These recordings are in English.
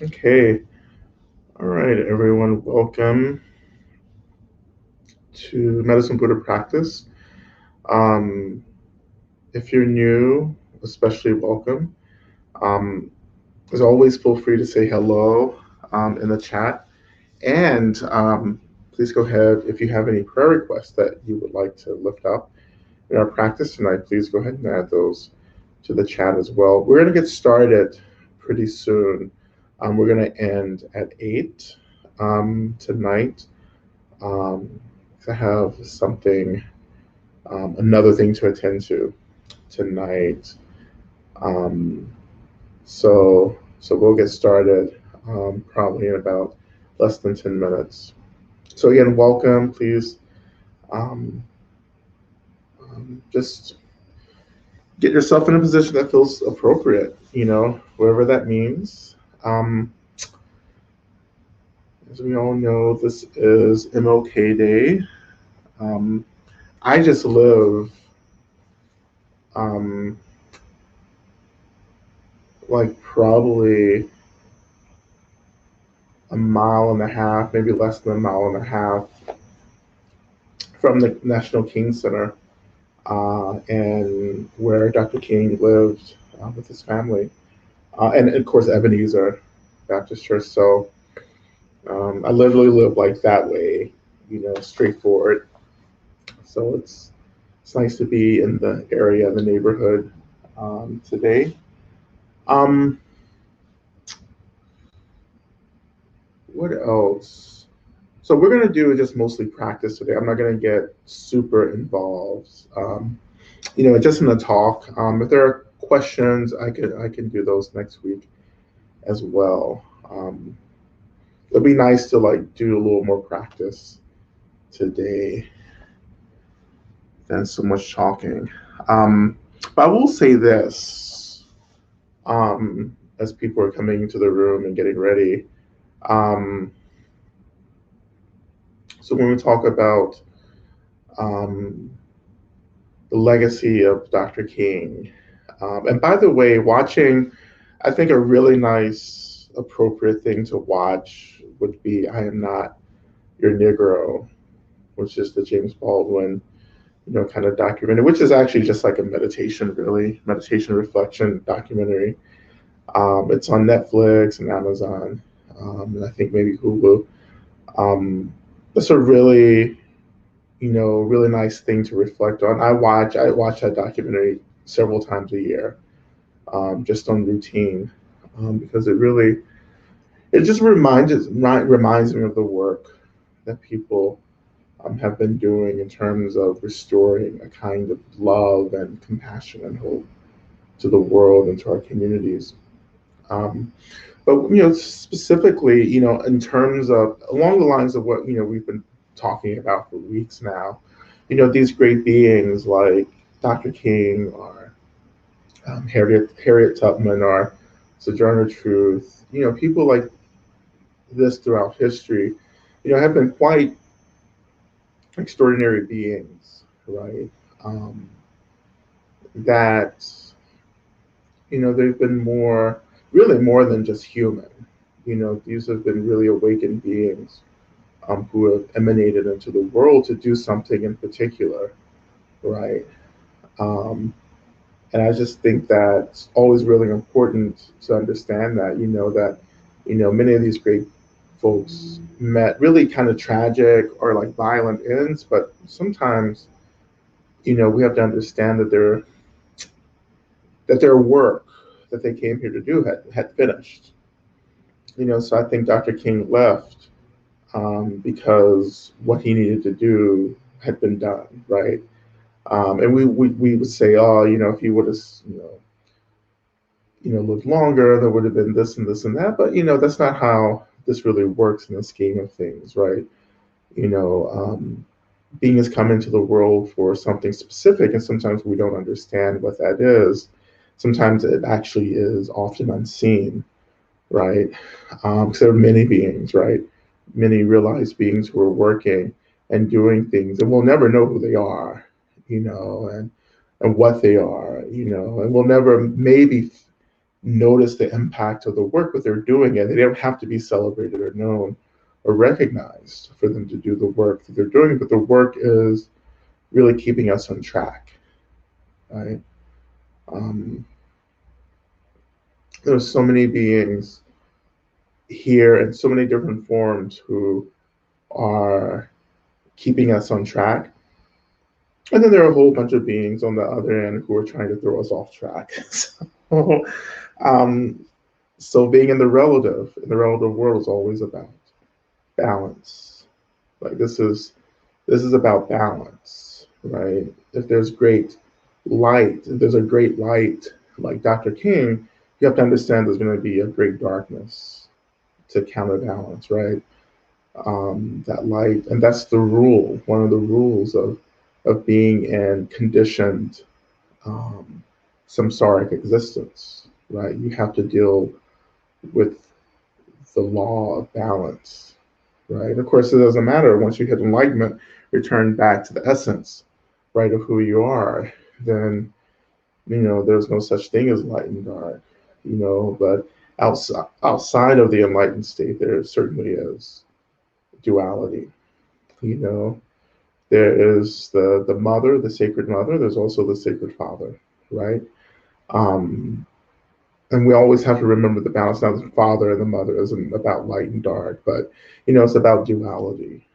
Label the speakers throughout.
Speaker 1: Okay, all right, everyone, welcome to Medicine Buddha Practice. Um, if you're new, especially welcome. Um, as always, feel free to say hello in the chat. And please go ahead, if you have any prayer requests that you would like to lift up in our practice tonight, please go ahead and add those to the chat as well. We're going to get started pretty soon. We're going to end at 8 tonight. um, to have something, another thing to attend to tonight. Um, so we'll get started probably in about less than 10 minutes. So again, welcome. Please um, just get yourself in a position that feels appropriate. Wherever that means. Um, as we all know, this is MLK Day. Um, I just live um, like probably a mile and a half, maybe less than a mile and a half from the National King Center, and where Dr. King lived with his family, and of course Ebenezer Baptist Church. So I literally live like that way, straightforward. So it's nice to be in the area, the neighborhood today. Um, what else? So we're gonna do just mostly practice today. I'm not gonna get super involved. Just in the talk. If there are questions, I can do those next week as well. It'd be nice to like do a little more practice today than so much talking. But I will say this as people are coming into the room and getting ready. Um, so when we talk about um, the legacy of Dr. King, and by the way, watching, I think a really nice, appropriate thing to watch would be I Am Not Your Negro, which is the James Baldwin, kind of documentary, which is actually just like a meditation, really, meditation reflection documentary. It's on Netflix and Amazon, and I think maybe Hulu. Um, it's a really, really nice thing to reflect on. I watch that documentary several times a year, just on routine, because it just reminds me of the work that people have been doing in terms of restoring a kind of love and compassion and hope to the world and to our communities. Um, but specifically, in terms of along the lines of what we've been talking about for weeks now, these great beings like Dr. King or Harriet Tubman or Sojourner Truth, people like this throughout history, have been quite extraordinary beings, right? Um, that they've been really more than just human. These have been really awakened beings who have emanated into the world to do something in particular, right? Um, and I just think that's always really important to understand that, many of these great folks met really kind of tragic or like violent ends, but sometimes, we have to understand that their work that they came here to do had finished. So I think Dr. King left because what he needed to do had been done, right? And we would say, oh, if he would have, lived longer, there would have been this and this and that. But that's not how this really works in the scheme of things, right? You know, um, Beings come into the world for something specific, and sometimes we don't understand what that is. Sometimes it actually is often unseen, right? Because there are many beings, right? Many realized beings who are working and doing things, and we'll never know who they are, and what they are, and we'll never maybe notice the impact of the work that they're doing, and they don't have to be celebrated or known or recognized for them to do the work that they're doing, but the work is really keeping us on track, right? Um, there's so many beings here in so many different forms who are keeping us on track. And then there are a whole bunch of beings on the other end who are trying to throw us off track. So, um, so being in the relative world is always about balance. Like this is about balance, right? If there's great light, if there's a great light like Dr. King, you have to understand there's going to be a great darkness to counterbalance, right? That light, and that's the rule. One of the rules of being in conditioned um, samsaric existence, right? You have to deal with the law of balance, right? Of course, it doesn't matter once you hit enlightenment, return back to the essence, right, of who you are. Then there's no such thing as light and dark, but outside of the enlightened state, there certainly is duality. You know, there is the mother, the sacred mother. There's also the sacred father, right? Um, and we always have to remember the balance. Now, the father and the mother isn't about light and dark, but it's about duality.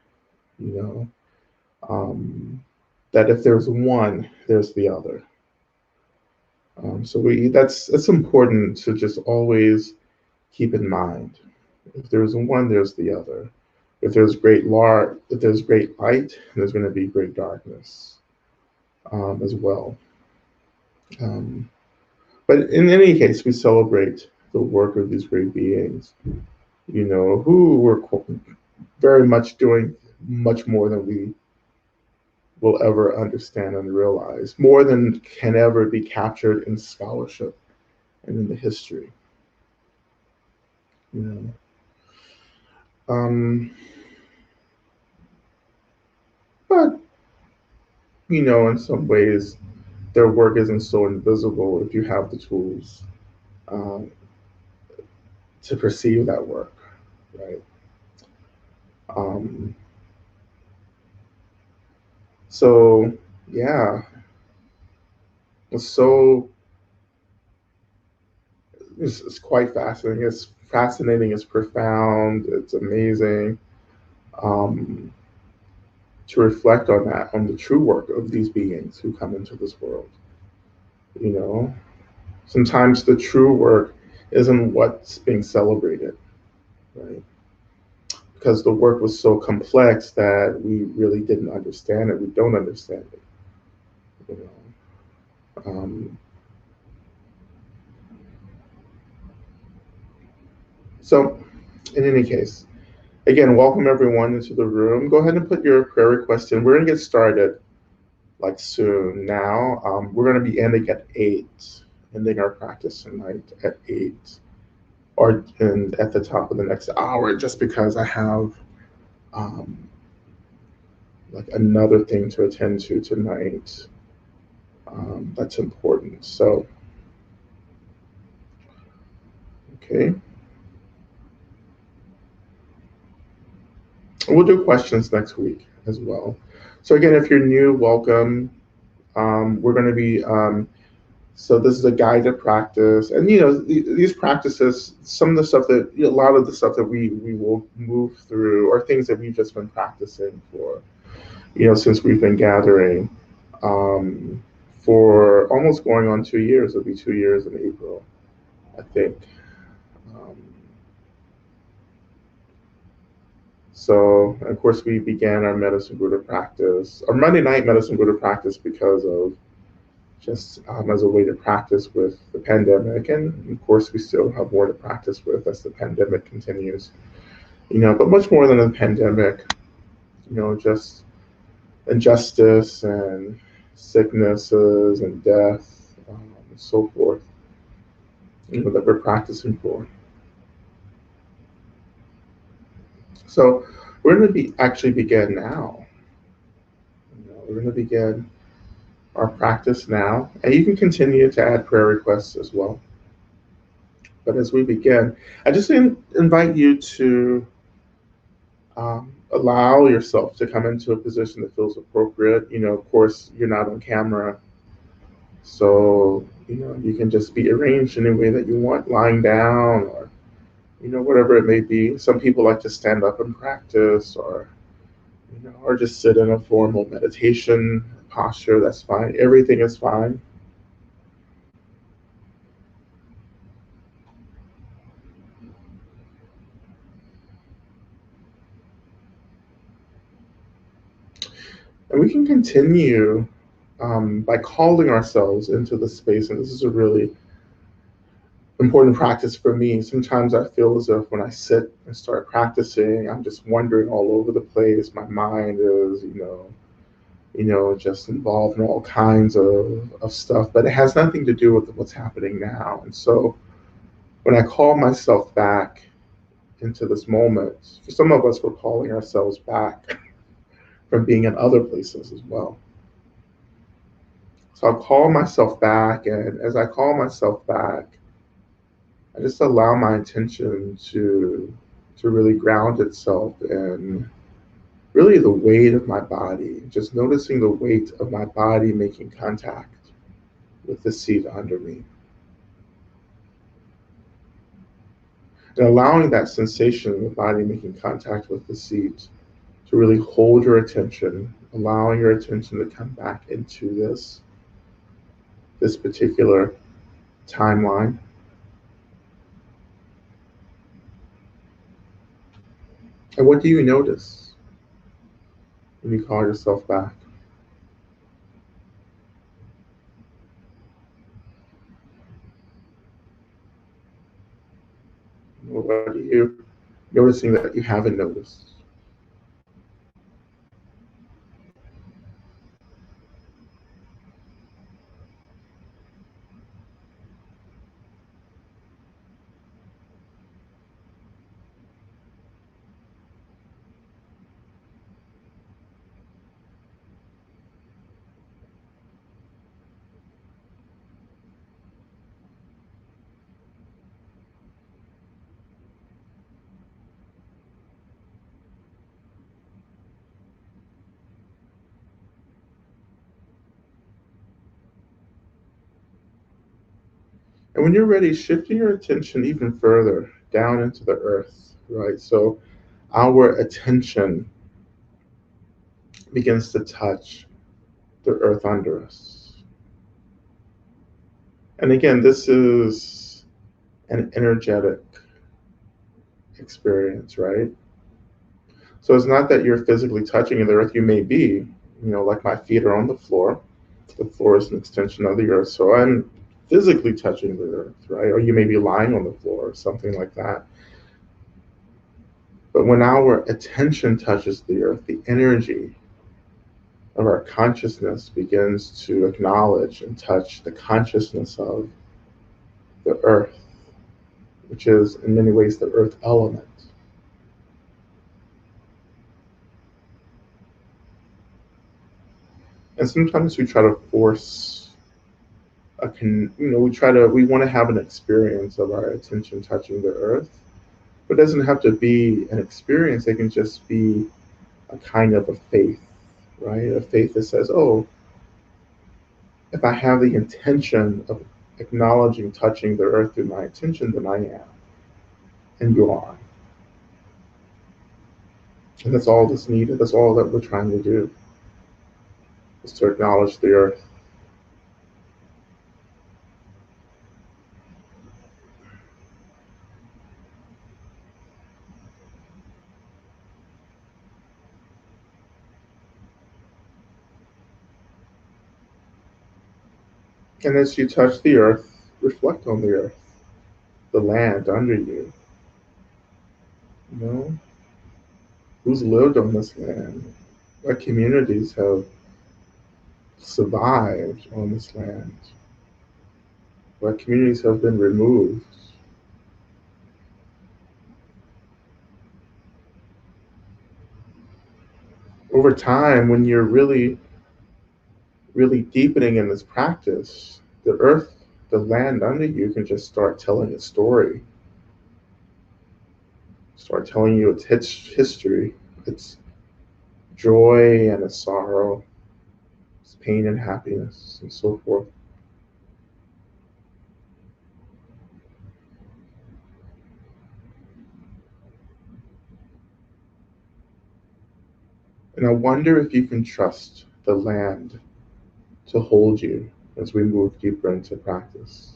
Speaker 1: You know, that if there's one, there's the other. So that's it's important to just always keep in mind. If there's one, there's the other. If there's great light, there's going to be great darkness as well. Um, but in any case, we celebrate the work of these great beings, who were very much doing much more than we will ever understand and realize, more than can ever be captured in scholarship and in the history. You know, um, but in some ways, their work isn't so invisible if you have the tools um, to perceive that work, right? Um, so yeah, it's so it's quite fascinating. It's fascinating. It's profound. It's amazing um, to reflect on that, on the true work of these beings who come into this world. You know, sometimes the true work isn't what's being celebrated, right? Because the work was so complex that we really didn't understand it. We don't understand it. You know. So, in any case, again, welcome everyone into the room. Go ahead and put your prayer request in. We're going to get started like soon now. We're going to be ending at 8, ending our practice tonight at 8, or and at the top of the next hour, just because I have um, like another thing to attend to tonight that's important. So, okay. We'll do questions next week as well. So again, if you're new, welcome. We're going to be so this is a guided practice, and these practices, some of the stuff that a lot of the stuff that we will move through are things that we've just been practicing for since we've been gathering um, for almost going on 2 years. It'll be 2 years in April, I think. Um, So, of course, we began our Medicine Buddha practice, our Monday night Medicine Buddha practice, because of just as a way to practice with the pandemic. And of course, we still have more to practice with as the pandemic continues, but much more than the pandemic, just injustice and sicknesses and death, and so forth, that we're practicing for. So, we're going to actually begin now. We're going to begin our practice now, and you can continue to add prayer requests as well. But as we begin, I just invite you to allow yourself to come into a position that feels appropriate. Of course, you're not on camera, so you can just be arranged any way that you want, lying down or whatever it may be. Some people like to stand up and practice, or just sit in a formal meditation posture. That's fine. Everything is fine. And we can continue by calling ourselves into the space. And this is a really important practice for me. Sometimes I feel as if when I sit and start practicing, I'm just wandering all over the place. My mind is, just involved in all kinds of stuff, but it has nothing to do with what's happening now. And so when I call myself back into this moment, for some of us, we're calling ourselves back from being in other places as well. So I'll call myself back, and as I call myself back, I just allow my intention to really ground itself in really the weight of my body, just noticing the weight of my body making contact with the seat under me. And allowing that sensation of the body making contact with the seat to really hold your attention, allowing your attention to come back into this particular timeline. And what do you notice when you call yourself back? What are you noticing that you haven't noticed? And when you're ready, shifting your attention even further down into the earth, right? So our attention begins to touch the earth under us. And again, this is an energetic experience, right? So it's not that you're physically touching the earth. You may be, like my feet are on the floor. The floor is an extension of the earth. So I'm physically touching the earth, right? Or you may be lying on the floor or something like that. But when our attention touches the earth, the energy of our consciousness begins to acknowledge and touch the consciousness of the earth, which is in many ways the earth element. And sometimes we try to force we want to have an experience of our attention touching the earth, but it doesn't have to be an experience. It can just be a kind of a faith, right? A faith that says, oh, if I have the intention of acknowledging touching the earth through my attention, then I am, and you are. And that's all that's needed. That's all that we're trying to do, is to acknowledge the earth. And as you touch the earth, reflect on the earth, the land under you. You know, who's lived on this land? What communities have survived on this land? What communities have been removed? Over time, when you're really deepening in this practice, the earth the land under you can just start telling its story, start telling you its history, its joy and its sorrow, its pain and happiness, and so forth. And I wonder if you can trust the land to hold you as we move deeper into practice.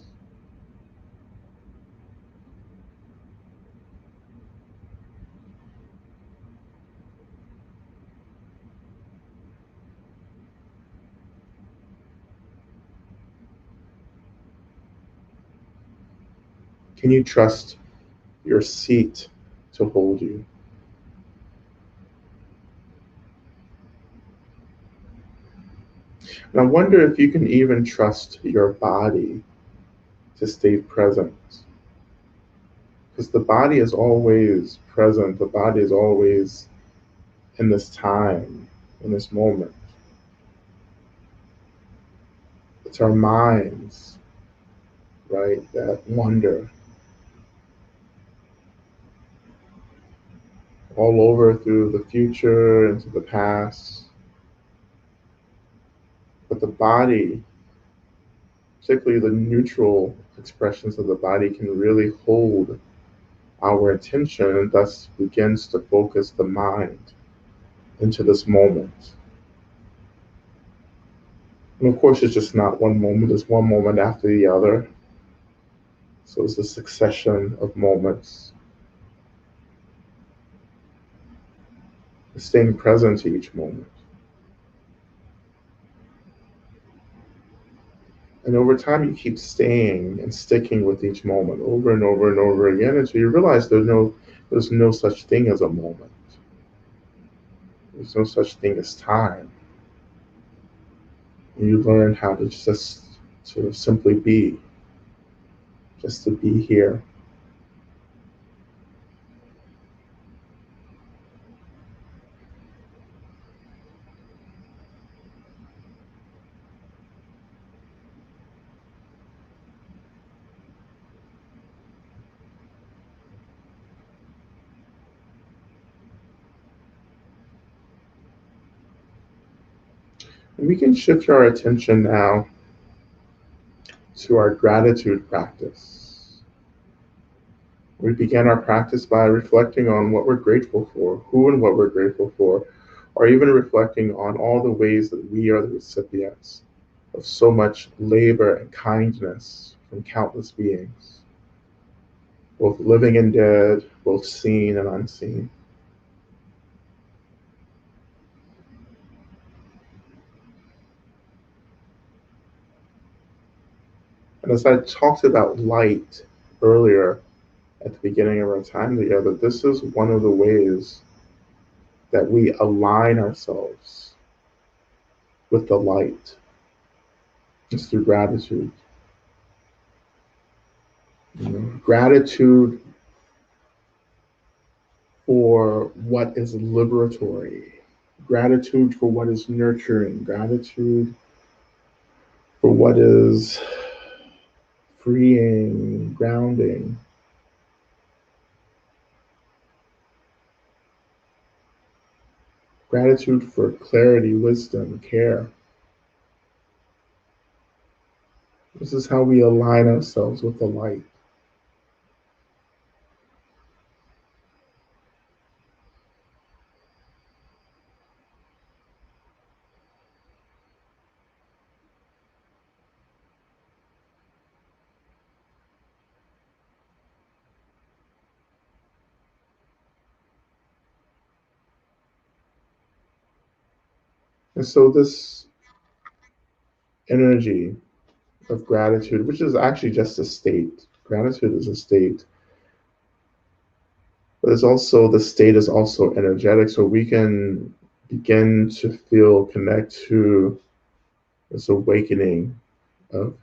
Speaker 1: Can you trust your seat to hold you? And I wonder if you can even trust your body to stay present. Because the body is always present, the body is always in this time, in this moment. It's our minds, right, that wander all over through the future, into the past. But the body, particularly the neutral expressions of the body, can really hold our attention and thus begins to focus the mind into this moment. And of course, it's just not one moment, it's one moment after the other. So it's a succession of moments, staying present to each moment. And over time, you keep staying and sticking with each moment over and over and over again until you realize there's no such thing as a moment. There's no such thing as time. And you learn how to just to simply be, just to be here. And we can shift our attention now to our gratitude practice. We began our practice by reflecting on what we're grateful for, who and what we're grateful for, or even reflecting on all the ways that we are the recipients of so much labor and kindness from countless beings, both living and dead, both seen and unseen. And as I talked about light earlier at the beginning of our time together, this is one of the ways that we align ourselves with the light. It's through gratitude. Gratitude for what is liberatory, gratitude for what is nurturing, gratitude for what is freeing, grounding. Gratitude for clarity, wisdom, care. This is how we align ourselves with the light. And so, this energy of gratitude, which is actually just a state, gratitude is a state, but it's also, the state is also energetic, so we can begin to feel, connect to this awakening of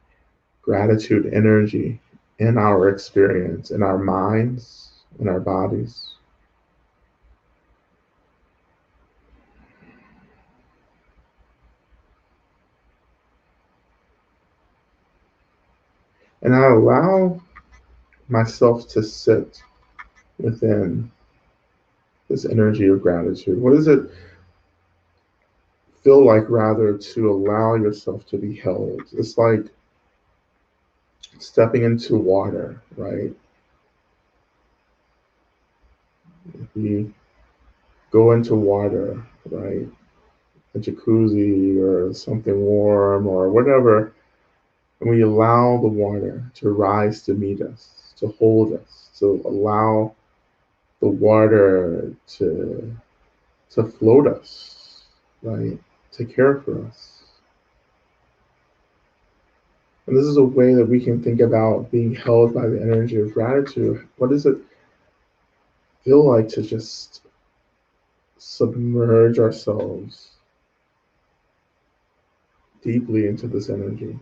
Speaker 1: gratitude energy in our experience, in our minds, in our bodies. And I allow myself to sit within this energy of gratitude. What does it feel like, rather, to allow yourself to be held? It's like stepping into water, right? If you go into water, right? A jacuzzi or something warm or whatever, and we allow the water to rise to meet us, to hold us, to allow the water to float us, right? To care for us. And this is a way that we can think about being held by the energy of gratitude. What does it feel like to just submerge ourselves deeply into this energy?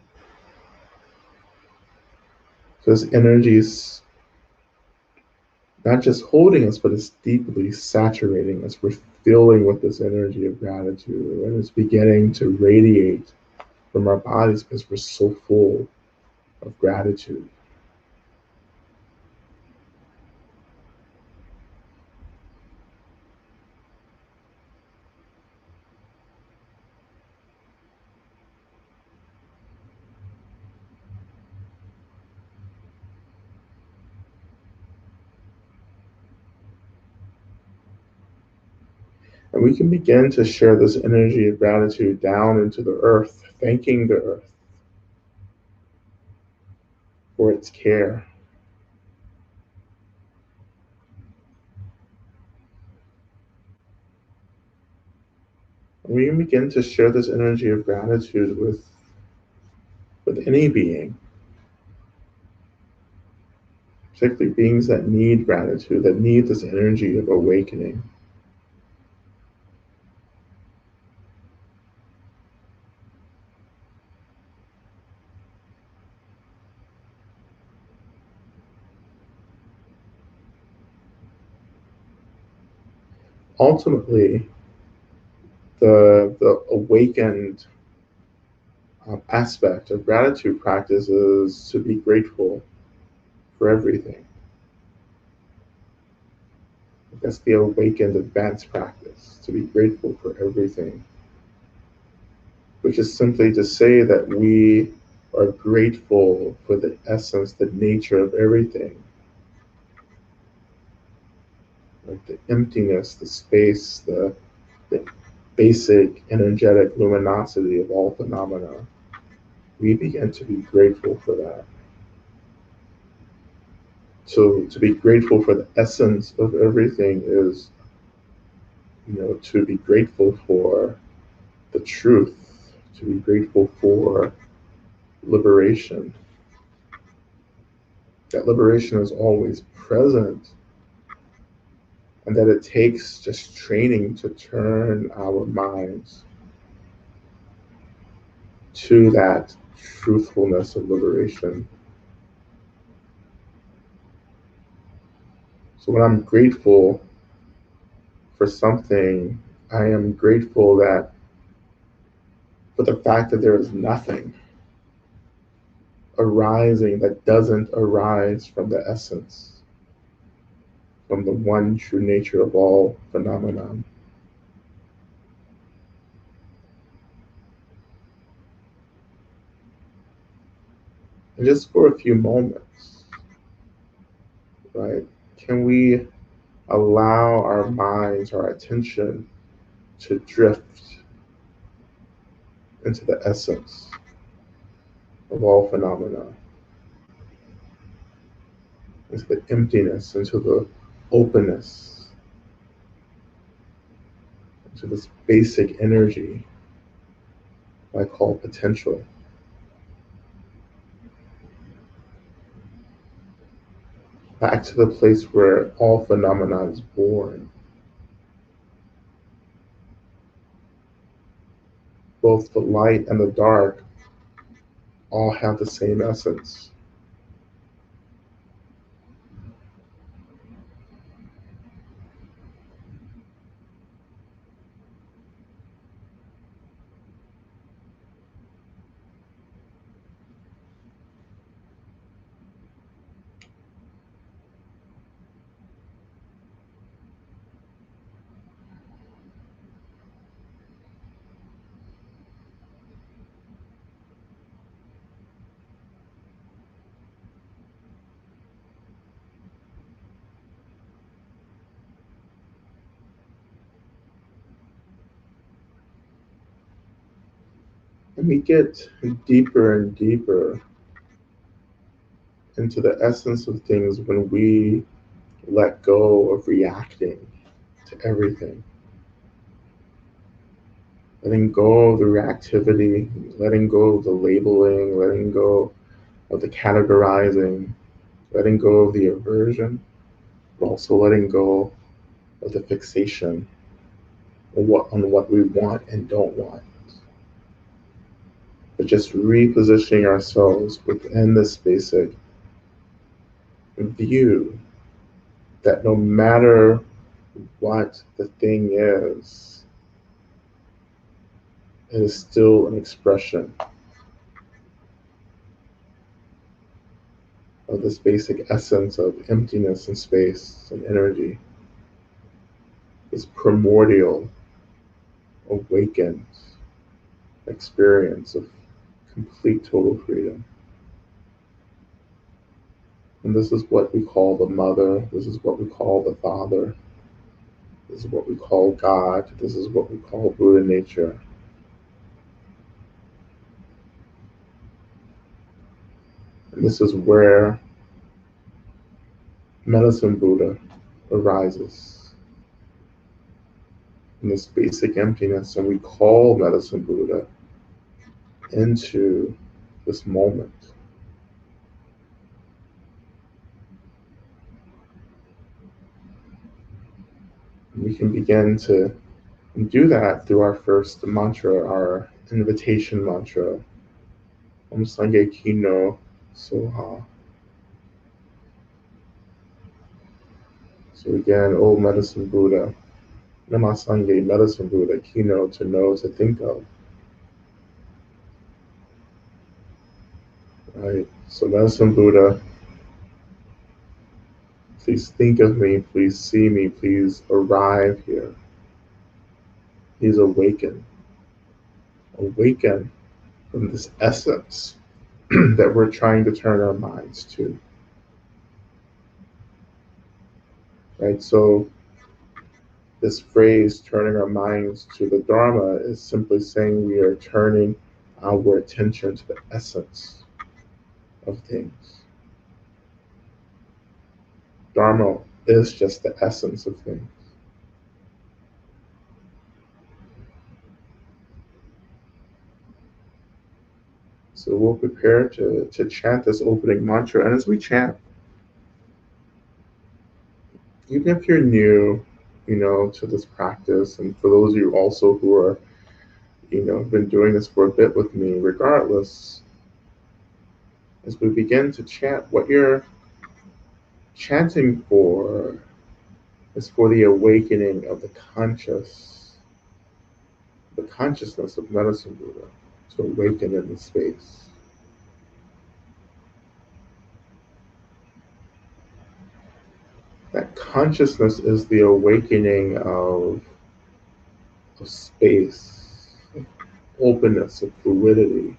Speaker 1: So this energy is not just holding us, but it's deeply saturating us. We're filling with this energy of gratitude, and it's beginning to radiate from our bodies because we're so full of gratitude. And we can begin to share this energy of gratitude down into the earth, thanking the earth for its care. And we can begin to share this energy of gratitude with any being, particularly beings that need gratitude, that need this energy of awakening. Ultimately, the awakened aspect of gratitude practice is to be grateful for everything. That's the awakened advanced practice, to be grateful for everything, which is simply to say that we are grateful for the essence, the nature of everything, like the emptiness, the space, the basic energetic luminosity of all phenomena. We begin to be grateful for that. So to be grateful for the essence of everything is, to be grateful for the truth, to be grateful for liberation. That liberation is always present, and that it takes just training to turn our minds to that truthfulness of liberation. So when I'm grateful for something, I am grateful that for the fact that there is nothing arising that doesn't arise from the essence, from the one true nature of all phenomenon. And just for a few moments, right, can we allow our minds, our attention to drift into the essence of all phenomena, into the emptiness, into the openness, into this basic energy I call potential. Back to the place where all phenomena is born. Both the light and the dark all have the same essence. And we get deeper and deeper into the essence of things when we let go of reacting to everything. Letting go of the reactivity, letting go of the labeling, letting go of the categorizing, letting go of the aversion, but also letting go of the fixation on what we want and don't want. But just repositioning ourselves within this basic view that no matter what the thing is, it is still an expression of this basic essence of emptiness and space and energy, this primordial, awakened experience of complete total freedom. And this is what we call the mother, this is what we call the father, this is what we call God, this is what we call Buddha nature. And this is where Medicine Buddha arises, in this basic emptiness, and we call Medicine Buddha into this moment. And we can begin to do that through our first mantra, our invitation mantra, Om Sangye Kino Soha. So again, O Medicine Buddha, Namasangye, Medicine Buddha, Kino, to know, to think of. Right? So Medicine Buddha, please think of me, please see me, please arrive here. Please awaken. Awaken from this essence that we're trying to turn our minds to. Right? So this phrase, turning our minds to the Dharma, is simply saying we are turning our attention to the essence of things. Dharma is just the essence of things. So we'll prepare to chant this opening mantra. And as we chant, even if you're new, to this practice, and for those of you also who are, been doing this for a bit with me, regardless, as we begin to chant, what you're chanting for is for the awakening of the consciousness of Medicine Buddha, to awaken in the space. That consciousness is the awakening of space, of openness, of fluidity.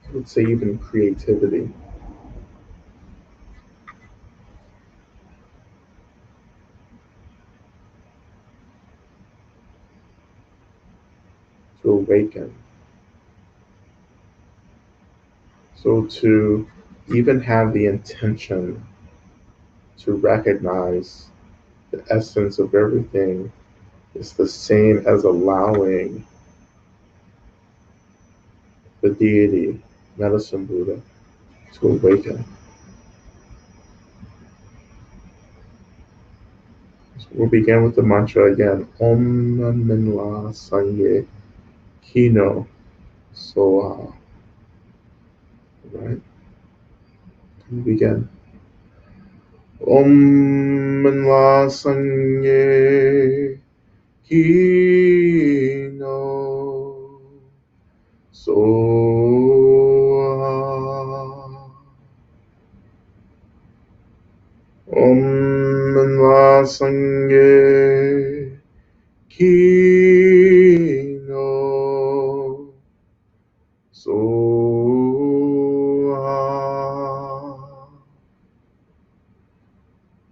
Speaker 1: I would say even creativity. To awaken. So to even have the intention to recognize the essence of everything is the same as allowing the deity, Medicine Buddha, to awaken. So we'll begin with the mantra again. Om Minla Sangye Kino Soha. Right? We begin. Om Minla Sangye Kino Soha. Om Minla Sangye Kino Soha.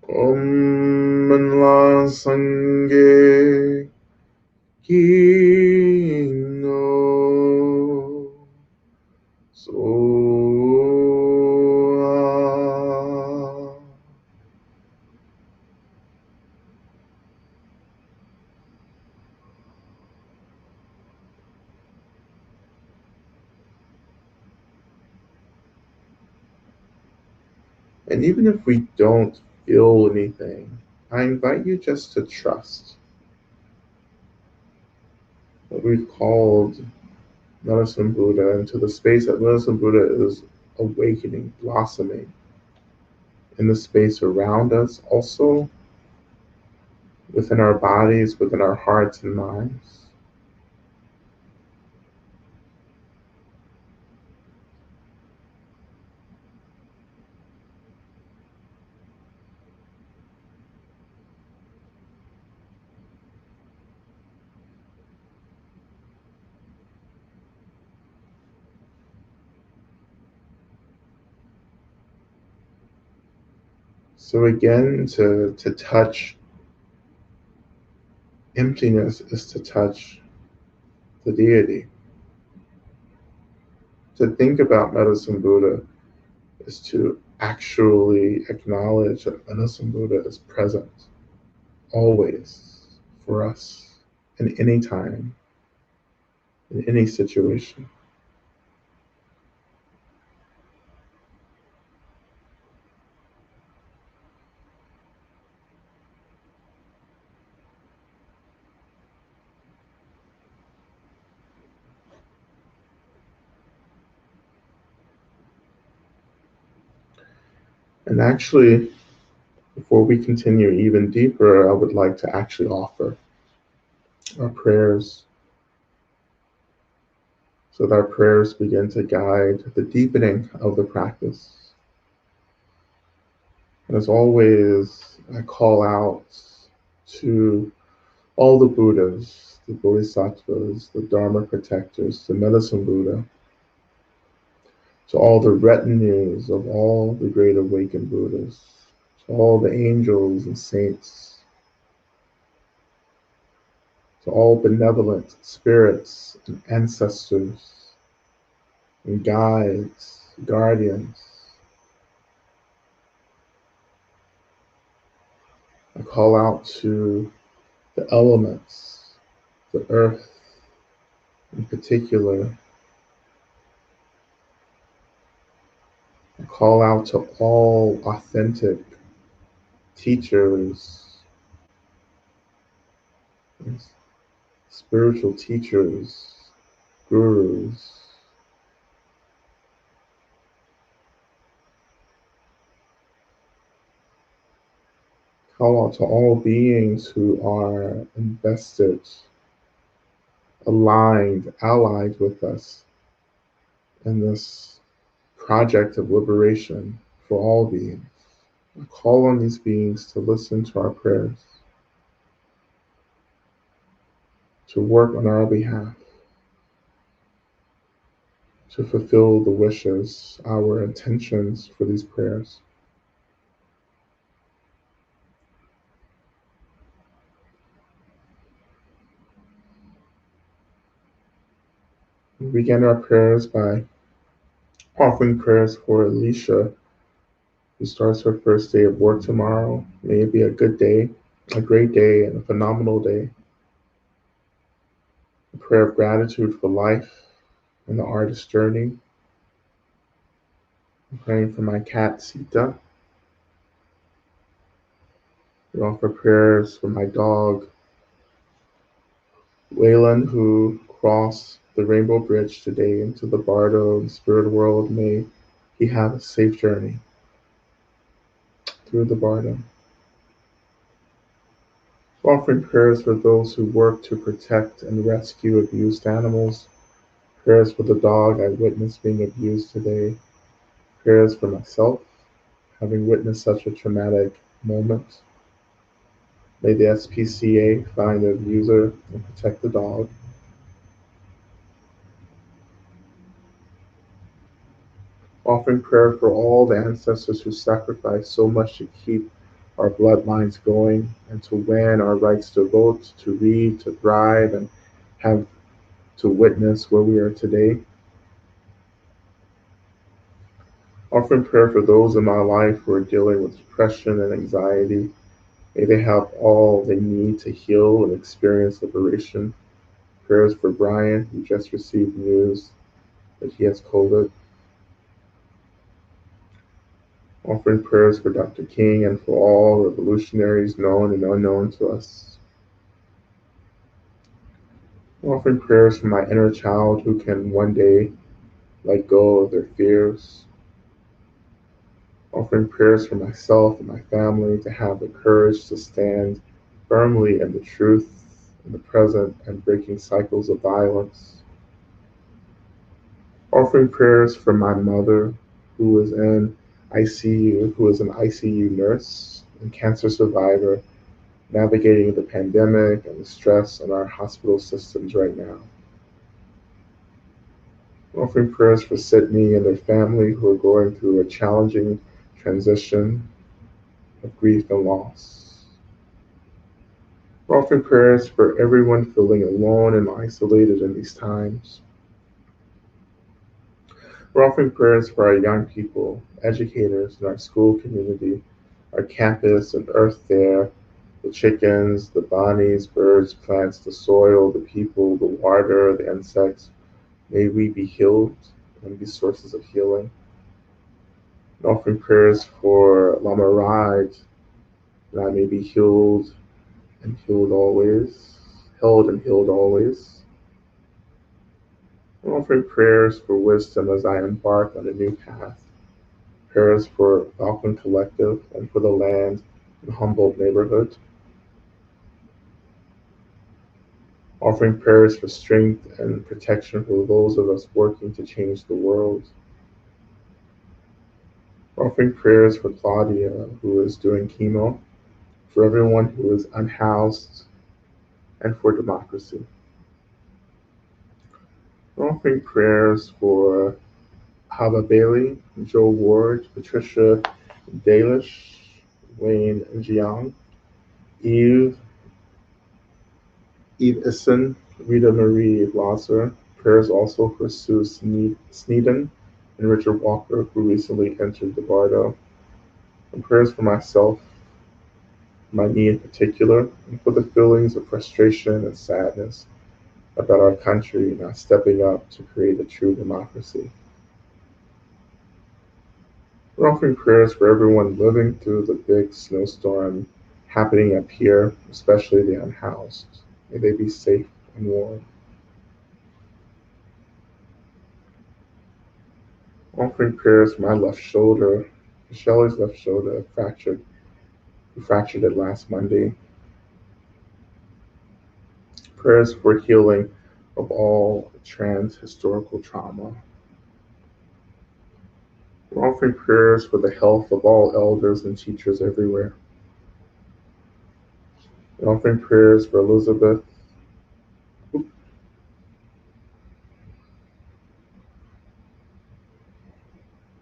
Speaker 1: Om Minla Sangye King no Soa. And even if we don't feel anything, I invite you just to trust what we've called Medicine Buddha into the space that Medicine Buddha is awakening, blossoming in the space around us, also within our bodies, within our hearts and minds. So again, to touch emptiness is to touch the deity. To think about Medicine Buddha is to actually acknowledge that Medicine Buddha is present always for us in any time, in any situation. And actually, before we continue even deeper, I would like to actually offer our prayers so that our prayers begin to guide the deepening of the practice. And as always, I call out to all the Buddhas, the Bodhisattvas, the Dharma protectors, the Medicine Buddha, to all the retinues of all the great awakened Buddhas, to all the angels and saints, to all benevolent spirits and ancestors and guides, guardians. I call out to the elements, the earth in particular. I call out to all authentic teachers, spiritual teachers, gurus. Call out to all beings who are invested, aligned, allied with us in this project of liberation for all beings. I call on these beings to listen to our prayers, to work on our behalf, to fulfill the wishes, our intentions for these prayers. We begin our prayers by offering prayers for Alicia, who starts her first day of work tomorrow. May it be a good day, a great day, and a phenomenal day. A prayer of gratitude for life and the artist's journey. I'm praying for my cat, Sita. We offer prayers for my dog, Waylon, who crossed the Rainbow Bridge today into the Bardo and spirit world. May he have a safe journey through the Bardo. Offering prayers for those who work to protect and rescue abused animals. Prayers for the dog I witnessed being abused today. Prayers for myself, having witnessed such a traumatic moment. May the SPCA find the abuser and protect the dog. Offering prayer for all the ancestors who sacrificed so much to keep our bloodlines going, and to win our rights to vote, to read, to thrive, and have to witness where we are today. Offering prayer for those in my life who are dealing with depression and anxiety. May they have all they need to heal and experience liberation. Prayers for Brian, who just received news that he has COVID. Offering prayers for Dr. King and for all revolutionaries known and unknown to us. Offering prayers for my inner child who can one day let go of their fears. Offering prayers for myself and my family to have the courage to stand firmly in the truth, in the present, and breaking cycles of violence. Offering prayers for my mother who is in ICU, who is an ICU nurse and cancer survivor, navigating the pandemic and the stress in our hospital systems right now. Offering prayers for Sydney and their family who are going through a challenging transition of grief and loss. Offering prayers for everyone feeling alone and isolated in these times. We're offering prayers for our young people, educators in our school community, our campus and earth there, the chickens, the bunnies, birds, plants, the soil, the people, the water, the insects. May we be healed and be sources of healing. And offering prayers for Lama Rod, that I may be healed and healed always, held and healed always. And offering prayers for wisdom as I embark on a new path. Prayers for Falcon Collective and for the land in Humboldt neighborhood. Offering prayers for strength and protection for those of us working to change the world. Offering prayers for Claudia, who is doing chemo, for everyone who is unhoused, and for democracy. Offering prayers for Hava Bailey, Joe Ward, Patricia Dalish, Wayne Jiang, Eve, Eve Issen, Rita Marie Blosser. Prayers also for Sue Sneeden and Richard Walker, who recently entered the Bardo. And prayers for myself, my me in particular, and for the feelings of frustration and sadness about our country not stepping up to create a true democracy. We're offering prayers for everyone living through the big snowstorm happening up here, especially the unhoused. May they be safe and warm. Offering prayers for my left shoulder. Shelley's left shoulder fractured. We fractured it last Monday. Prayers for healing of all trans historical trauma. We're offering prayers for the health of all elders and teachers everywhere. We're offering prayers for Elizabeth.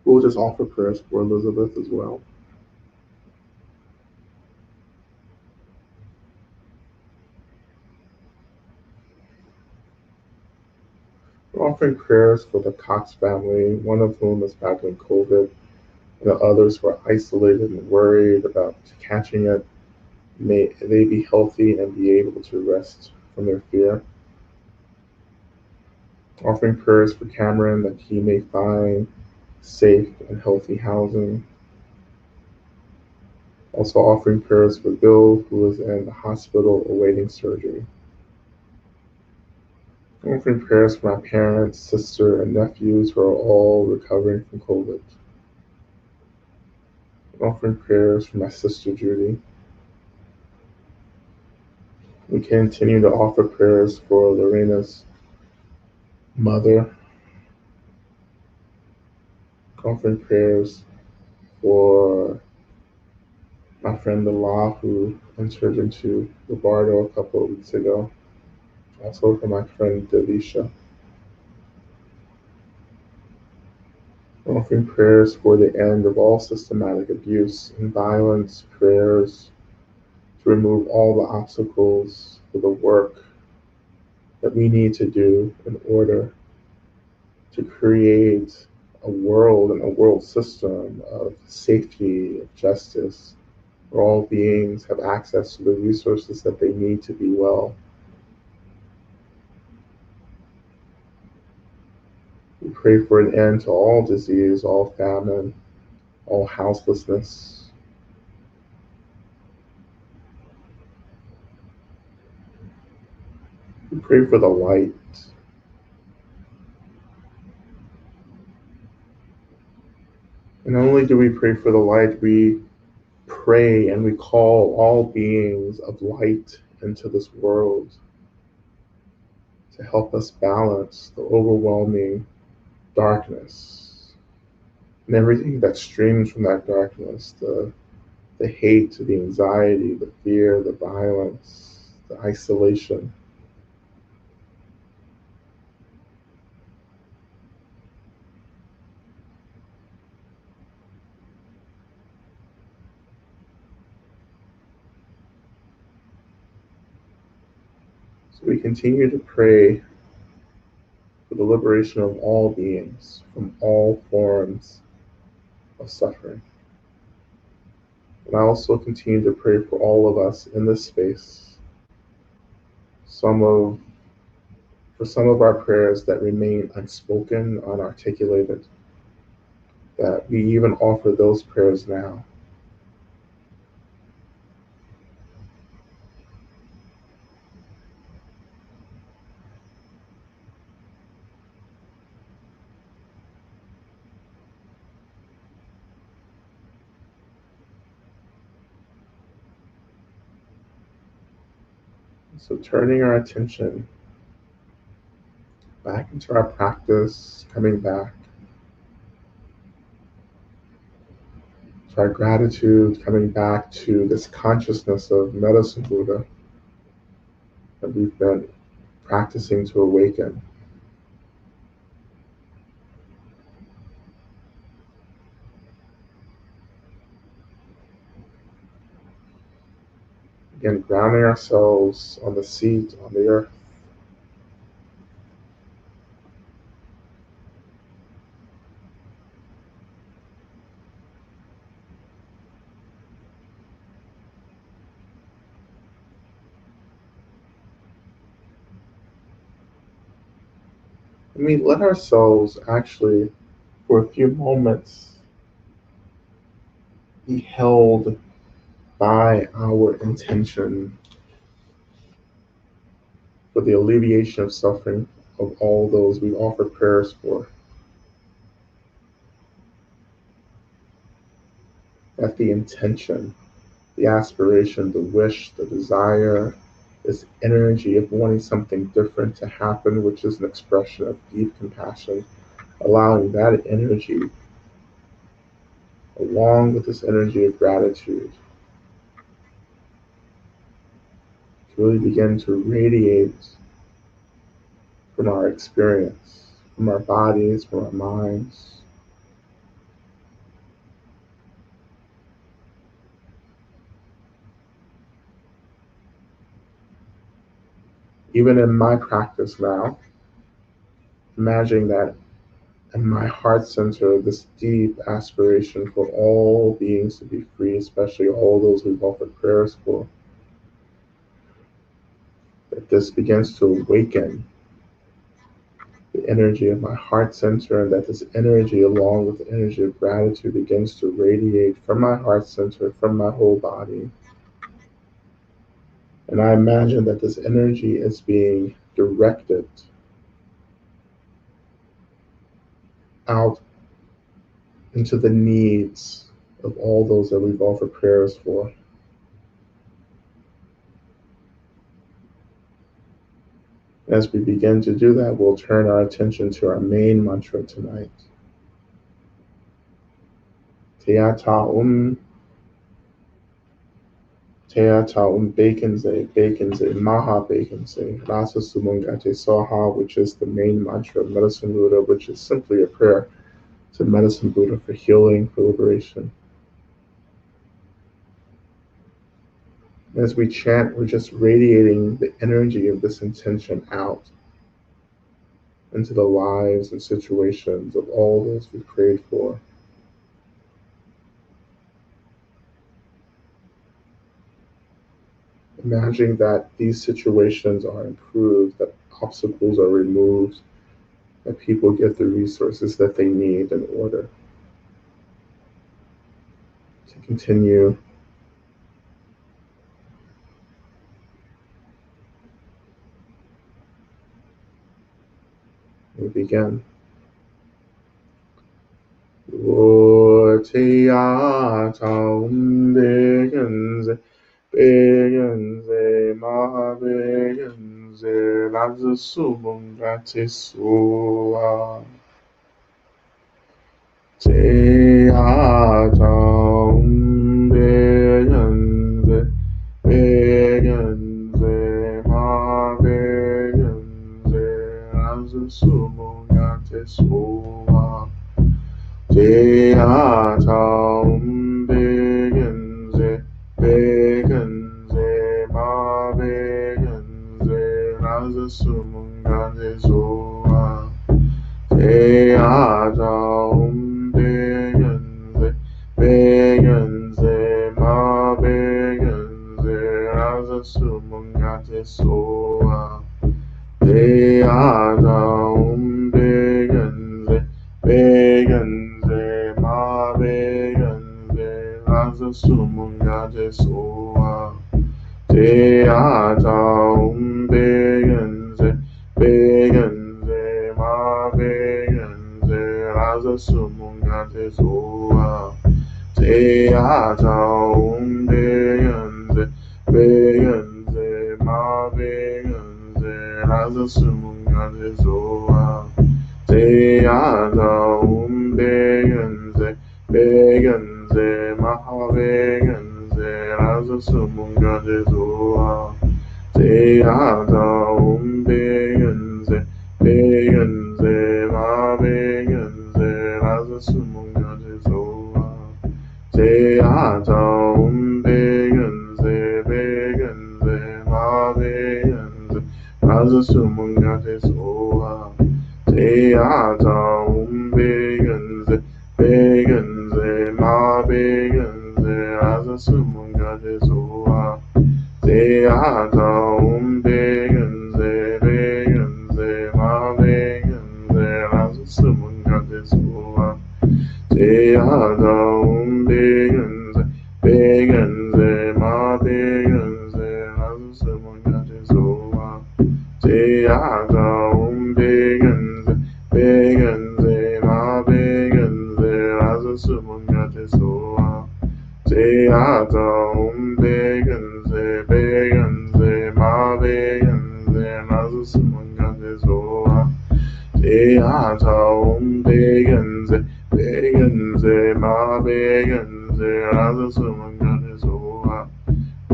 Speaker 1: We'll just offer prayers for Elizabeth as well. We're offering prayers for the Cox family, one of whom is battling COVID, and the others who are isolated and worried about catching it. May they be healthy and be able to rest from their fear. Offering prayers for Cameron that he may find safe and healthy housing. Also offering prayers for Bill, who is in the hospital awaiting surgery. Offering prayers for my parents, sister, and nephews who are all recovering from COVID. Offering prayers for my sister Judy. We continue to offer prayers for Lorena's mother. Offering prayers for my friend Law, who entered into the Bardo a couple of weeks ago. Also for my friend Delisha. offering prayers for the end of all systematic abuse and violence, prayers to remove all the obstacles for the work that we need to do in order to create a world and a world system of safety, of justice, where all beings have access to the resources that they need to be well. We pray for an end to all disease, all famine, all houselessness. We pray for the light. And not only do we pray for the light, we pray and we call all beings of light into this world to help us balance the overwhelming darkness and everything that streams from that darkness, the hate, the anxiety, the fear, the violence, the isolation. So we continue to pray for the liberation of all beings from all forms of suffering. And I also continue to pray for all of us in this space. For some of our prayers that remain unspoken, unarticulated, that we even offer those prayers now. So turning our attention back into our practice, coming back to our gratitude, coming back to this consciousness of medicine Buddha that we've been practicing to awaken. Again, grounding ourselves on the seat, on the earth. And we let ourselves actually, for a few moments, be held by our intention for the alleviation of suffering of all those we offer prayers for. That the intention, the aspiration, the wish, the desire, this energy of wanting something different to happen, which is an expression of deep compassion, allowing that energy, along with this energy of gratitude, to really begin to radiate from our experience, from our bodies, from our minds. Even in my practice now, imagining that in my heart center, this deep aspiration for all beings to be free, especially all those we've offered prayers for, that this begins to awaken the energy of my heart center, and that this energy, along with the energy of gratitude, begins to radiate from my heart center, from my whole body. And I imagine that this energy is being directed out into the needs of all those that we've offered prayers for. As we begin to do that, we'll turn our attention to our main mantra tonight. Teata Baconze, Maha Baconze, Rasa Sumungate Soha, which is the main mantra of Medicine Buddha, which is simply a prayer to medicine Buddha for healing, for liberation. As we chant, we're just radiating the energy of this intention out into the lives and situations of all those we prayed for. Imagining that these situations are improved, that obstacles are removed, that people get the resources that they need in order to continue we begin. Begenze, ma begenze, laza sumunga tesua. Te atam begenze, begenze, ma begenze, laza sumunga tesua. Te atam begenze, begenze, ma begenze, laza sumunga tesua. Te atam begenze, begenze, ma begenze, laza sumunga tesua. Te atam begenze, begenze, ma begenze, laza sumunga tesua. Te atam begenze, begenze, ma begenze, laza sumunga tesua. Te atam begenze, begenze, ma begenze, laza sumunga tesua. Te atam begenze, begenze, ma begenze, laza sumunga tesua. Te atam begenze, begenze, ma begenze, laza sumunga tesua. Te atam begenze, begenze, ma begenze, laza sumunga tesua. Te atam begenze, begenze, ma begenze, laza sumunga tesua. Te atam begenze, begenze, ma begenze, laza sumunga tesua. Te atam begenze, begenze, ma begenze, laza sumunga tesua. Te atam begenze, begenze, ma begenze, laza sumunga tesua. Te atam begenze, begenze, ma begenze, laza sumunga tesua. Te atam begenze, begenze, ma begenze, laza sumunga tesua.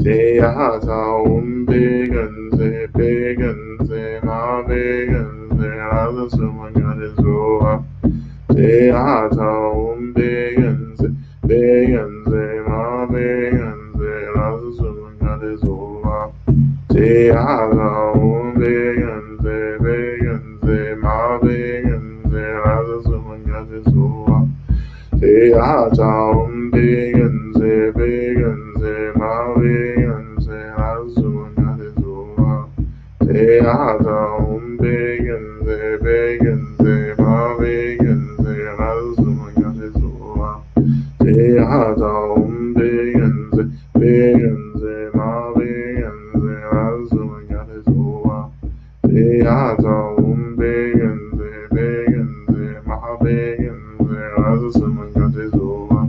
Speaker 1: Te atam begenze, begenze, ma begenze, laza sumunga tesua. Te atam begenze, begenze, ma begenze, laza sumunga tesua. Te atam begenze, begenze, ma begenze, laza sumunga tesua. Te atam begenze, begenze, ma begenze, laza sumunga tesua. Te atam begenze, begenze, ma begenze, laza sumunga tesua. Te atam begenze, begenze, ma begenze, laza sumunga tesua. Te atam begenze, begenze, ma begenze, laza sumunga tesua.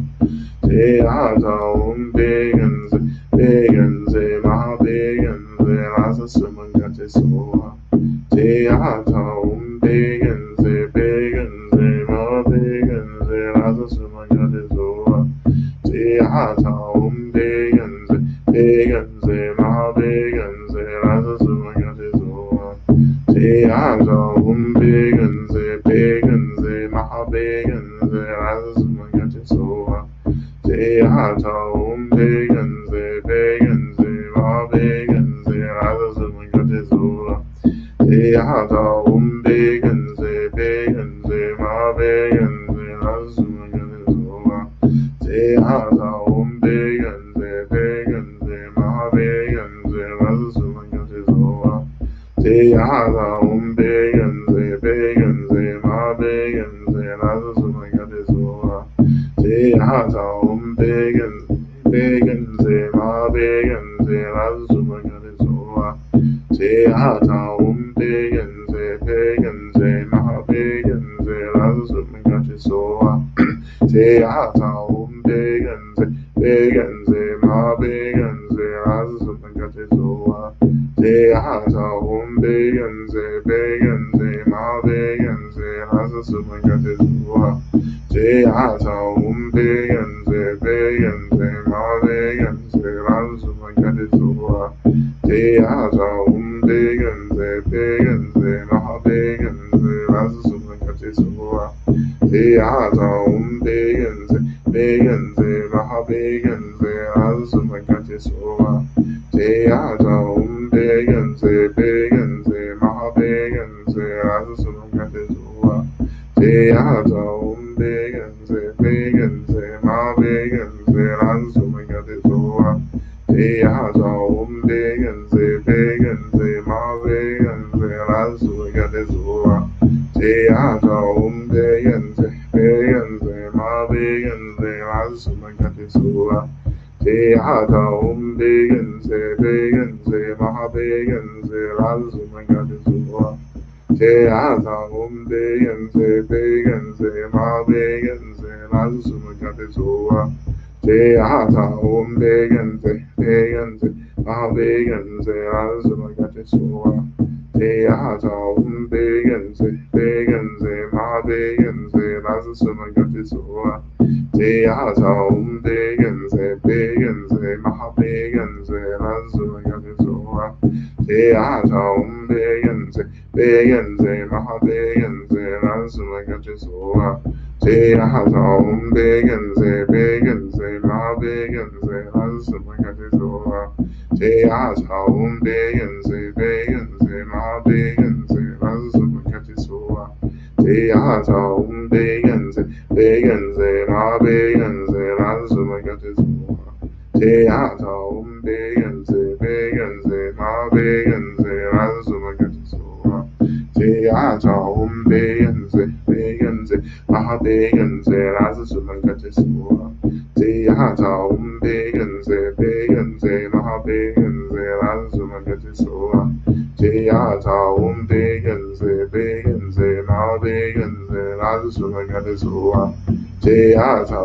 Speaker 1: Te atam begenze, begenze, ma begenze, laza sumunga tesua. Te atam begenze, begenze, ma begenze, laza sumunga tesua. Te atam begenze, begenze, ma begenze, laza sumunga tesua. Te atam begenze, begenze, ma begenze, begenze, lasse sumagate soa. Te ata begenze, begenze, ma begenze, lasse sumagate soa. Te ata begenze, begenze, ma begenze, lasse sumagate soa. Te ata begenze, begenze, ma begenze, lasse sumagate soa. Te ata begenze, begenze, ma begenze, lasse sumagate soa. Te ata begenze, begenze, ma begenze, lasse sumagate soa. Te ata begenze, begenze, ma begenze, lasse sumagate soa. Te ata begenze, begenze, ma begenze, lasse sumagate soa. Te ata begenze, begenze, ma begenze, lasse sumagate soa. Te ata begenze, begenze, ma begenze, lasse sumagate soa. Te ata begenze, begenze, ma begenze, lasse sumagate soa. Te ata begenze, begenze, ma begenze, lasse sumagate soa. Te ata begenze, begenze, ma begenze, lasse sumagate soa. Te ata begenze, begenze, ma begenze, lasse sumagate soa. Te ata begenze, begenze, ma begenze, lasse sumagate soa. Te ata begenze, begenze, ma begenze, lasse sumagate soa. Te ata begenze, begenze, ma begenze, lasse sumagate soa. Te ata begenze, begenze, ma begenze, lasse sumagate soa. Te ata begenze, begenze, ma begenze, lasse sumagate soa. Te ata begenze, begenze, ma begenze, lasse sumagate soa. Te ata begenze, begenze, ma begenze, lasse sumagate soa. Te ata begenze, begenze, ma begenze, lasse sumagate soa. Te ata begenze, begenze, ma begenze, lasse sumagate soa. Te ata begenze, begenze, ma begenze, lasse sumagate soa. Te ata begenze, begenze, ma begenze, lasse sumagate soa. Te ata begenze, begenze, ma begenze, lasse sumagate soa. Te ata begenze, begenze, ma begenze, lasse sumagate soa. Te ata begenze, begenze, ma begenze, lasse sumagate soa. Te ata begenze, begenze, ma begenze, lasse sumagate soa. Te ata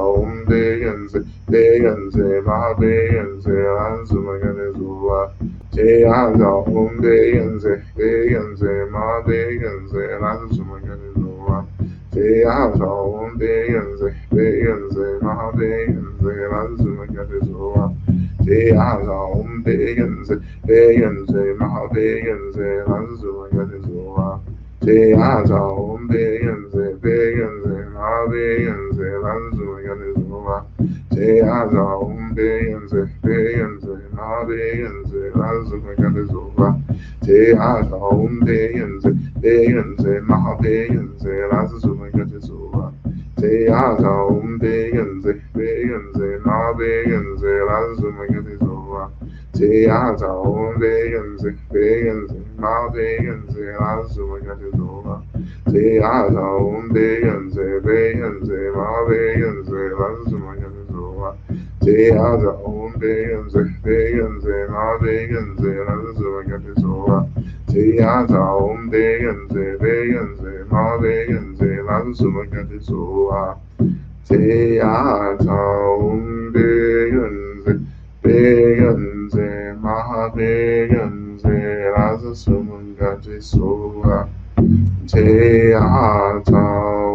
Speaker 1: begenze, begenze, ma begenze, lasse sumagate soa. Te ata begenze, begenze, ma begenze, lasse sumagate soa. Te ata begenze, begenze, ma begenze, lasse sumagate soa. Te ata begenze, begenze, ma begenze, lasse sumagate soa. Te ata begenze, begenze, ma begenze, lasse sumagate soa. Te ata begenze, begenze, ma begenze, lasse sumagate soa. Te ata begenze, begenze, ma begenze, lasse sumagate soa. Te ata begenze, begenze, ma begenze, lasse sumagate soa. Te ata begenze, begenze, ma begenze, lasse sumagate soa. Te ata begenze, begenze, ma begenze, lasse sumagate soa. Te ata begenze, begenze, ma begenze, lasse sumagate soa. Te ata begenze, begenze, ma begenze, lasse sumagate soa. Te ata begenze, begenze, ma begenze, lasse sumagate soa. Te ata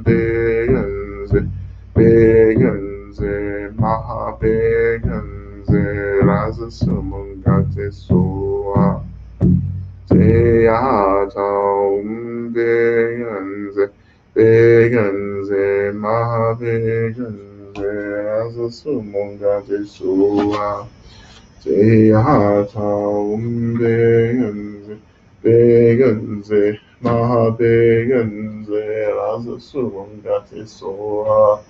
Speaker 1: begenze, begenze, ma begenze, lasse sumagate soa. Te ata begenze, begenze, Mahabeganze, Rasa Sumunga Jesua, Jehata Umbeganze, Beganze, Mahabeganze, Rasa Sumunga Jesua,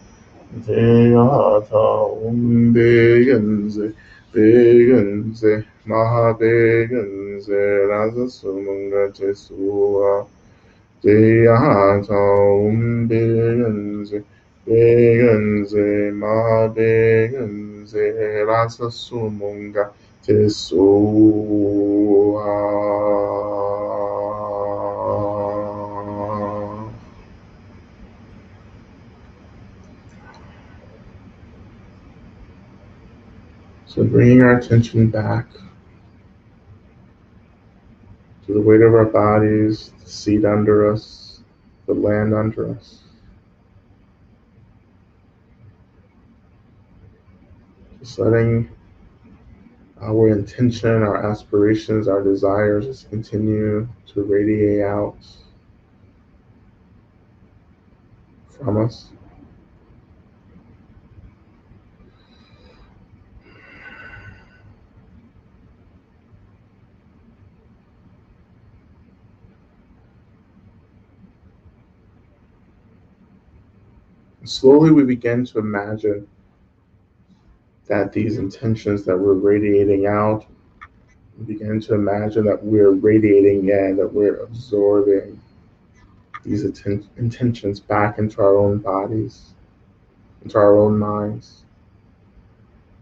Speaker 1: Jehata Umbeganze, Beganze, Mahabeganze, Rasa Sumunga Jesua, Jehata Umbeganze, Beganze, Mahabeganze, Rasa Sumunga Jesua. So bringing our attention back to the weight of our bodies, the seat under us, the land under us. Just letting our intention, our aspirations, our desires just continue to radiate out from us. And slowly we begin to imagine that these intentions that we're radiating out, we begin to imagine that we're radiating in, that we're absorbing these intentions back into our own bodies, into our own minds,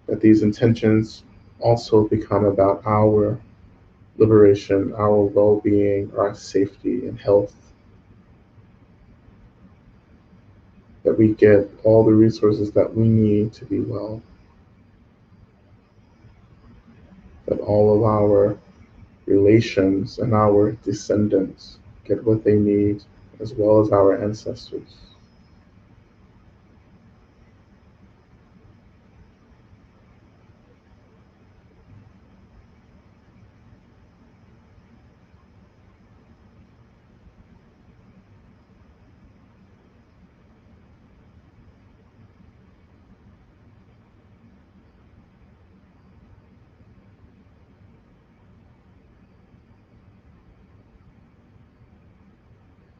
Speaker 1: that these intentions also become about our liberation, our well-being, our safety and health, that we get all the resources that we need to be well, that all of our relations and our descendants get what they need, as well as our ancestors.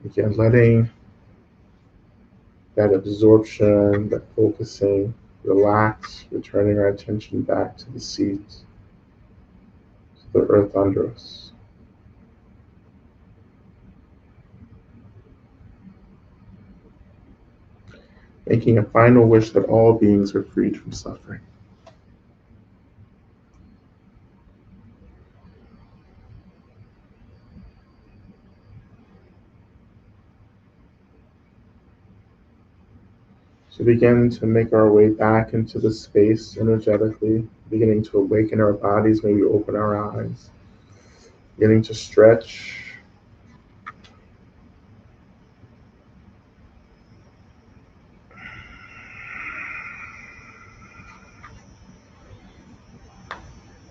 Speaker 1: Again, letting that absorption, that focusing, relax, returning our attention back to the seat, to the earth under us. Making a final wish that all beings are freed from suffering. So begin to make our way back into the space energetically, beginning to awaken our bodies, maybe open our eyes, beginning to stretch.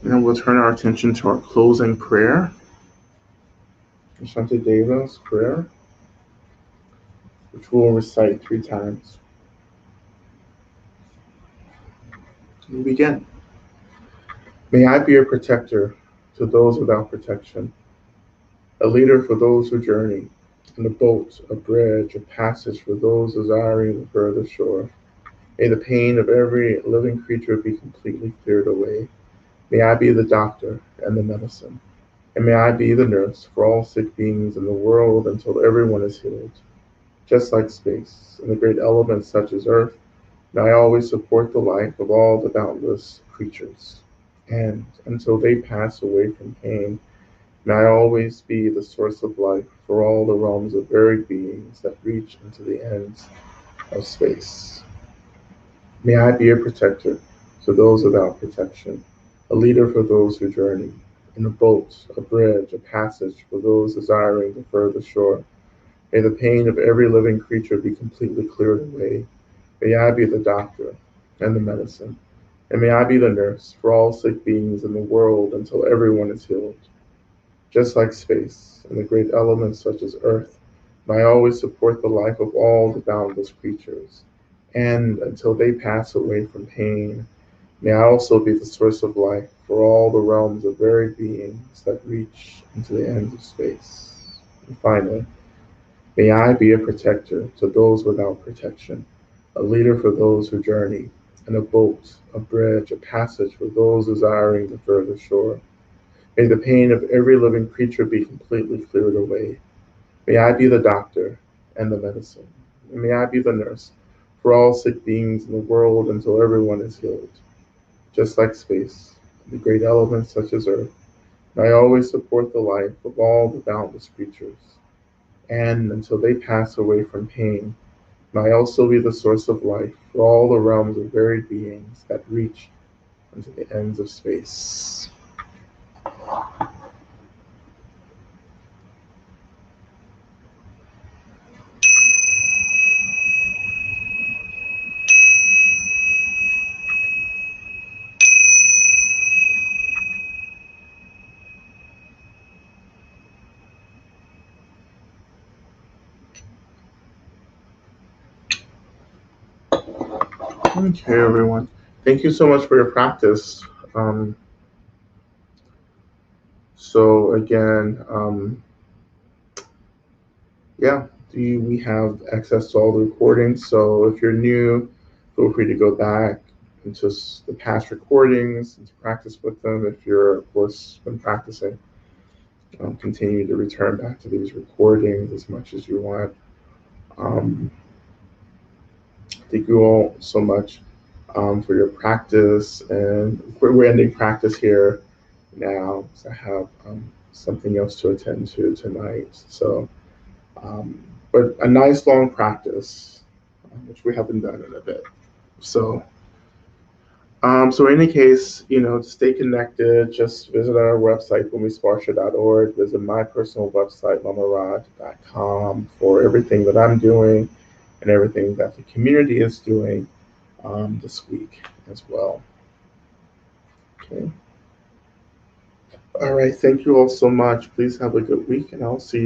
Speaker 1: And then we'll turn our attention to our closing prayer, Shantideva's prayer, which we'll recite 3 times. We begin. May I be a protector to those without protection, a leader for those who journey, and a boat, a bridge, a passage for those desiring the further shore. May the pain of every living creature be completely cleared away. May I be the doctor and the medicine, and may I be the nurse for all sick beings in the world until everyone is healed. Just like space and the great elements such as earth, may I always support the life of all the boundless creatures. And until they pass away from pain, may I always be the source of life for all the realms of varied beings that reach into the ends of space. May I be a protector to those without protection, a leader for those who journey, in a boat, a bridge, a passage for those desiring the further shore. May the pain of every living creature be completely cleared away. May I be the doctor and the medicine, and may I be the nurse for all sick beings in the world until everyone is healed. Just like space and the great elements such as earth, May I always support the life of all the boundless creatures. And until they pass away from pain, may I also be the source of life for all the realms of varied beings that reach into the ends of space. And finally, may I be a protector to those without protection, a leader for those who journey, and a boat, a bridge, a passage for those desiring the further shore. May the pain of every living creature be completely cleared away. May I be the doctor and the medicine. And may I be the nurse for all sick beings in the world until everyone is healed. Just like space, the great elements such as Earth, may I always support the life of all the boundless creatures. And until they pass away from pain, may I also be the source of life for all the realms of varied beings that reach into the ends of space. Okay, everyone. Thank you so much for your practice. Um, so again, yeah, we have access to all the recordings. So if you're new, feel free to go back into the past recordings and to practice with them. If you're, of course, been practicing, continue to return back to these recordings as much as you want. Um, Thank you all so much for your practice. And we're ending practice here now because I have something else to attend to tonight. So, um, but a nice long practice, which we haven't done in a bit. So, so in any case, to stay connected, just visit our website, boomysparsha.org. Visit my personal website, lamarod.com, for everything that I'm doing and everything that the community is doing this week as well. Okay. All right. Thank you all so much. Please have a good week, and I'll see you.